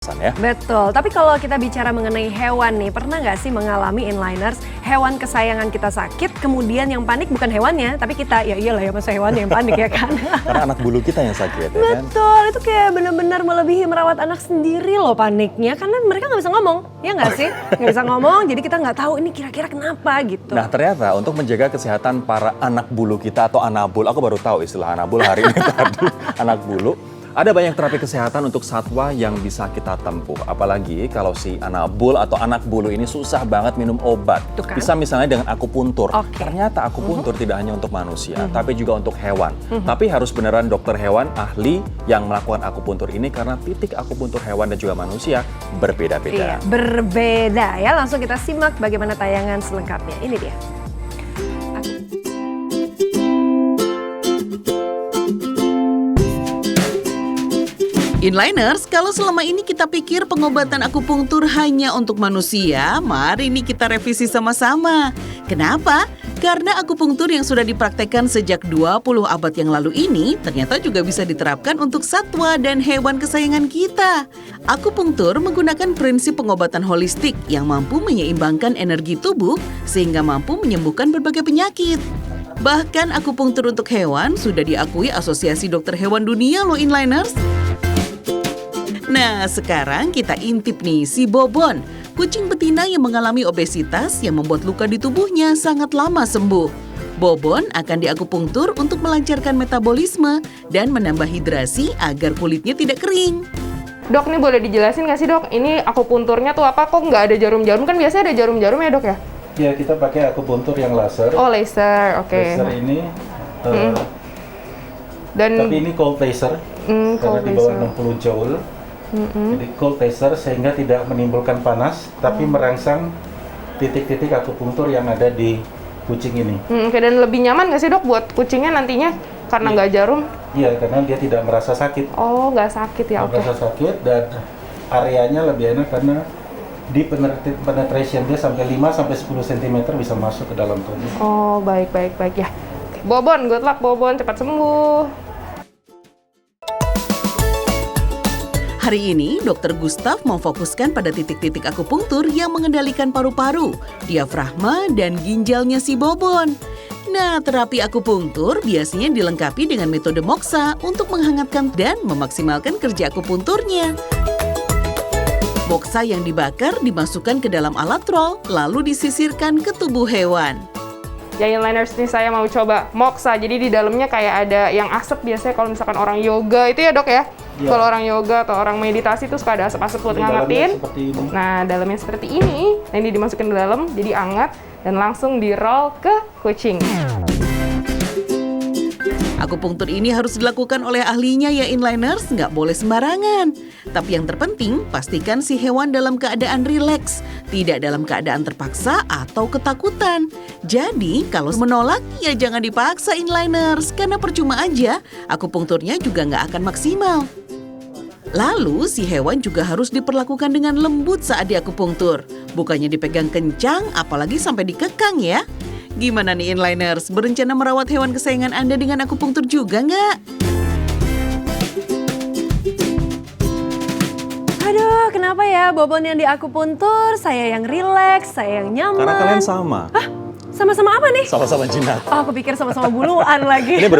Ya. Betul, tapi kalau kita bicara mengenai hewan nih, pernah nggak sih mengalami inliners, hewan kesayangan kita sakit, kemudian yang panik bukan hewannya, tapi kita, ya iyalah ya masa hewannya yang panik ya kan? Karena anak bulu kita yang sakit ya kan? Betul, itu kayak benar-benar melebihi merawat anak sendiri loh paniknya, karena mereka nggak bisa ngomong, ya nggak sih? Nggak bisa ngomong, jadi kita nggak tahu ini kira-kira kenapa gitu. Nah ternyata untuk menjaga kesehatan para anak bulu kita atau anabul, aku baru tahu istilah anabul hari ini tadi, anak bulu. Ada banyak terapi kesehatan untuk satwa yang bisa kita tempuh. Apalagi kalau si anabul atau anak bulu ini susah banget minum obat. Kan? Bisa misalnya dengan akupuntur. Ternyata akupuntur tidak hanya untuk manusia, tapi juga untuk hewan. Tapi harus beneran dokter hewan ahli yang melakukan akupuntur ini karena titik akupuntur hewan dan juga manusia berbeda-beda. Iya, berbeda ya. Langsung kita simak bagaimana tayangan selengkapnya. Ini dia. Inliners, kalau selama ini kita pikir pengobatan akupunktur hanya untuk manusia, mari ini kita revisi sama-sama. Kenapa? Karena akupunktur yang sudah dipraktekkan sejak 20 abad yang lalu ini ternyata juga bisa diterapkan untuk satwa dan hewan kesayangan kita. Akupunktur menggunakan prinsip pengobatan holistik yang mampu menyeimbangkan energi tubuh sehingga mampu menyembuhkan berbagai penyakit. Bahkan akupunktur untuk hewan sudah diakui Asosiasi Dokter Hewan Dunia loh Inliners. Nah, sekarang kita intip nih si Bobon, kucing betina yang mengalami obesitas yang membuat luka di tubuhnya sangat lama sembuh. Bobon akan diakupunktur untuk melancarkan metabolisme dan menambah hidrasi agar kulitnya tidak kering. Dok, ini boleh dijelasin nggak sih dok, ini akupunturnya tuh apa? Kok nggak ada jarum-jarum? Kan biasanya ada jarum-jarum ya dok ya? Ya, kita pakai akupuntur yang laser. Oh, laser, oke. Laser ini, tapi ini cold laser, karena di bawah 60 joule. Jadi cold laser sehingga tidak menimbulkan panas, tapi merangsang titik-titik akupunktur yang ada di kucing ini. Oke, dan lebih nyaman nggak sih dok buat kucingnya nantinya karena nggak jarum? Iya, karena dia tidak merasa sakit. Oh, nggak sakit ya, oke. Merasa sakit dan areanya lebih enak karena di penetration dia sampai 5-10 cm bisa masuk ke dalam tubuh. Oh, baik ya. Bobon, good luck Bobon, cepat sembuh. Hari ini, Dr. Gustaf memfokuskan pada titik-titik akupunktur yang mengendalikan paru-paru, diafragma, dan ginjalnya si Bobon. Nah, terapi akupunktur biasanya dilengkapi dengan metode moksa untuk menghangatkan dan memaksimalkan kerja akupunturnya. Moksa yang dibakar dimasukkan ke dalam alat roll, lalu disisirkan ke tubuh hewan. Ya Inliners, nih saya mau coba moksa, jadi di dalamnya kayak ada yang asap biasanya kalau misalkan orang yoga itu ya dok ya? Ya. Kalau orang yoga atau orang meditasi itu suka ada asap-asap buat ngangetin. Nah, dalamnya seperti ini. Nah, ini dimasukin ke dalam, jadi anget dan langsung di-roll ke kucing. Akupunktur ini harus dilakukan oleh ahlinya ya Inliners, nggak boleh sembarangan. Tapi yang terpenting, pastikan si hewan dalam keadaan rileks, tidak dalam keadaan terpaksa atau ketakutan. Jadi, kalau menolak, ya jangan dipaksa Inliners, karena percuma aja, akupunkturnya juga nggak akan maksimal. Lalu, si hewan juga harus diperlakukan dengan lembut saat diakupunktur. Bukannya dipegang kencang, apalagi sampai dikekang ya. Gimana nih Inliners, berencana merawat hewan kesayangan Anda dengan akupunktur juga nggak? Aduh, kenapa ya Bobon yang diakupuntur, saya yang rileks, saya yang nyaman. Karena kalian sama. Hah? Sama-sama apa nih? Sama-sama jinak. Oh, aku pikir sama-sama buluan lagi. Ini